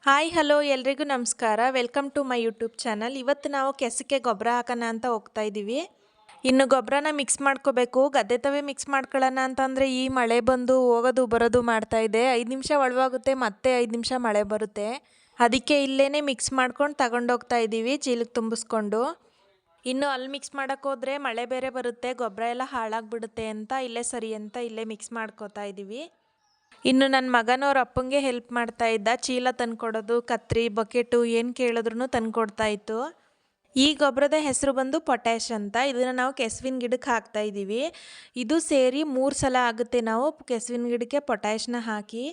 Hi hello ಎಲ್ರಿಗೂ ನಮಸ್ಕಾರ. Welcome to my YouTube channel. ಇವತ್ತು ನಾವು ಕೆಸಕ್ಕೆ ಗೊಬ್ಬರ ಹಾಕೋಣ ಅಂತ ಹೋಗ್ತಾ ಇದ್ದೀವಿ. ಇನ್ನು ಗೊಬ್ಬರನ ಮಿಕ್ಸ್ ಮಾಡ್ಕೋಬೇಕು. ಗದ್ದೆ ತವೆ ಮಿಕ್ಸ್ ಮಾಡ್ಕೊಳ್ಳೋಣ ಅಂತಂದರೆ ಈ ಮಳೆ ಬಂದು ಹೋಗೋದು ಬರೋದು ಮಾಡ್ತಾ ಇದೆ. 5 ನಿಮಿಷ ಒಳವಾಗುತ್ತೆ, ಮತ್ತೆ 5 ನಿಮಿಷ ಮಳೆ ಬರುತ್ತೆ. ಅದಕ್ಕೆ ಇಲ್ಲೇ ಮಿಕ್ಸ್ ಮಾಡ್ಕೊಂಡು ತಗೊಂಡೋಗ್ತಾ ಇದ್ದೀವಿ ಚೀಲಕ್ಕೆ ತುಂಬಿಸ್ಕೊಂಡು. ಇನ್ನು ಅಲ್ಲಿ ಮಿಕ್ಸ್ ಮಾಡೋಕ್ಕೆ ಹೋದರೆ ಮಳೆ ಬೇರೆ ಬರುತ್ತೆ, ಗೊಬ್ಬರ ಎಲ್ಲ ಹಾಳಾಗಿಬಿಡುತ್ತೆ ಅಂತ ಇಲ್ಲೇ ಸರಿ ಅಂತ ಇಲ್ಲೇ ಮಿಕ್ಸ್ ಮಾಡ್ಕೋತಾ ಇದ್ದೀವಿ. ಇನ್ನು ನನ್ನ ಮಗನವ್ರ ಅಪ್ಪಂಗೆ ಹೆಲ್ಪ್ ಮಾಡ್ತಾ ಇದ್ದ. ಚೀಲ ತಂದ್ಕೊಡೋದು, ಕತ್ರಿ ಬಕೆಟು ಏನು ಕೇಳಿದ್ರು ತಂದ್ಕೊಡ್ತಾ ಇತ್ತು. ಈ ಗೊಬ್ಬರದ ಹೆಸರು ಬಂದು ಪೊಟ್ಯಾಶ್ ಅಂತ. ಇದನ್ನು ನಾವು ಕೆಸುವಿನ ಗಿಡಕ್ಕೆ ಹಾಕ್ತಾ ಇದ್ದೀವಿ. ಇದು ಸೇರಿ 3 ಸಲ ಆಗುತ್ತೆ ನಾವು ಕೆಸುವಿನ ಗಿಡಕ್ಕೆ ಪೊಟ್ಯಾಶ್ನ ಹಾಕಿ.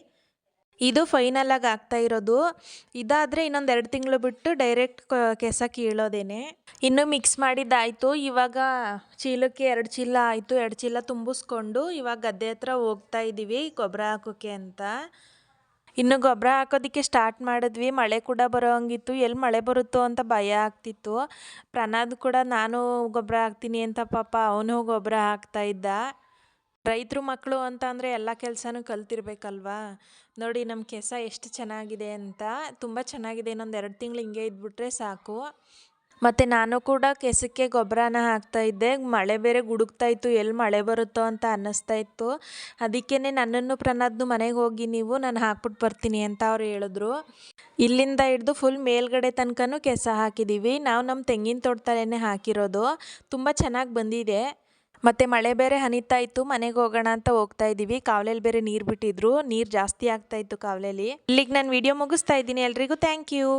ಇದು ಫೈನಲ್ ಆಗಿ ಆಗ್ತಾ ಇರೋದು. ಇದಾದರೆ ಇನ್ನೊಂದು 2 ತಿಂಗಳು ಬಿಟ್ಟು ಡೈರೆಕ್ಟ್ ಕೆಸ ಕೀಳೋದೇನೆ. ಇನ್ನು ಮಿಕ್ಸ್ ಮಾಡಿದ್ದಾಯಿತು. ಇವಾಗ ಚೀಲಕ್ಕೆ 2 ಚೀಲ ಆಯಿತು. 2 ಚೀಲ ತುಂಬಿಸ್ಕೊಂಡು ಇವಾಗ ಗದ್ದೆ ಹತ್ರ ಹೋಗ್ತಾ ಇದ್ದೀವಿ ಗೊಬ್ಬರ ಹಾಕೋಕ್ಕೆ ಅಂತ. ಇನ್ನು ಗೊಬ್ಬರ ಹಾಕೋದಕ್ಕೆ ಸ್ಟಾರ್ಟ್ ಮಾಡಿದ್ವಿ. ಮಳೆ ಕೂಡ ಬರೋ ಹಂಗಿತ್ತು. ಎಲ್ಲಿ ಮಳೆ ಬರುತ್ತೋ ಅಂತ ಭಯ ಆಗ್ತಿತ್ತು. ಪ್ರನಾದ್ ಕೂಡ ನಾನು ಗೊಬ್ಬರ ಹಾಕ್ತೀನಿ ಅಂತ ಪಾಪ ಅವನು ಗೊಬ್ಬರ ಹಾಕ್ತಾ ಇದ್ದ. ರೈತರು ಮಕ್ಕಳು ಅಂತ ಅಂದರೆ ಎಲ್ಲ ಕೆಲಸನೂ ಕಲ್ತಿರ್ಬೇಕಲ್ವಾ. ನೋಡಿ ನಮ್ಮ ಕೆಸ ಎಷ್ಟು ಚೆನ್ನಾಗಿದೆ ಅಂತ. ತುಂಬ ಚೆನ್ನಾಗಿದೆ. ಇನ್ನೊಂದು 2 ತಿಂಗಳು ಹಿಂಗೆ ಇದ್ಬಿಟ್ರೆ ಸಾಕು. ಮತ್ತು ನಾನು ಕೂಡ ಕೆಸಕ್ಕೆ ಗೊಬ್ಬರನ ಹಾಕ್ತಾಯಿದ್ದೆ. ಮಳೆ ಬೇರೆ ಗುಡುಗ್ತಾ ಇತ್ತು, ಎಲ್ಲಿ ಮಳೆ ಬರುತ್ತೋ ಅಂತ ಅನ್ನಿಸ್ತಾ ಇತ್ತು. ಅದಕ್ಕೇ ನನ್ನನ್ನು ಪ್ರನಾದ್ನು ಮನೆಗೆ ಹೋಗಿ ನಾನು ಹಾಕ್ಬಿಟ್ಟು ಬರ್ತೀನಿ ಅಂತ ಅವ್ರು ಹೇಳಿದ್ರು. ಇಲ್ಲಿಂದ ಹಿಡ್ದು ಫುಲ್ ಮೇಲ್ಗಡೆ ತನಕನೂ ಕೆಸ ಹಾಕಿದ್ದೀವಿ. ನಾವು ನಮ್ಮ ತೆಂಗಿನ ತೋಟದಲ್ಲೇ ಹಾಕಿರೋದು. ತುಂಬ ಚೆನ್ನಾಗಿ ಬಂದಿದೆ. ಮತ್ತು ಮಳೆ ಬೇರೆ ಹನಿತಾ ಇತ್ತು. ಮನೆಗೆ ಹೋಗೋಣ ಅಂತ ಹೋಗ್ತಾ ಇದ್ದೀವಿ. ಕಾವಲೆಯಲ್ಲಿ ಬೇರೆ ನೀರು ಬಿಟ್ಟಿದ್ರು. ನೀರು ಜಾಸ್ತಿ ಆಗ್ತಾ ಇತ್ತು ಕಾವಲೆಯಲ್ಲಿ. ಇಲ್ಲಿಗೆ ನಾನು ವಿಡಿಯೋ ಮುಗಿಸ್ತಾ ಇದ್ದೀನಿ. ಎಲ್ರಿಗೂ ಥ್ಯಾಂಕ್ ಯು.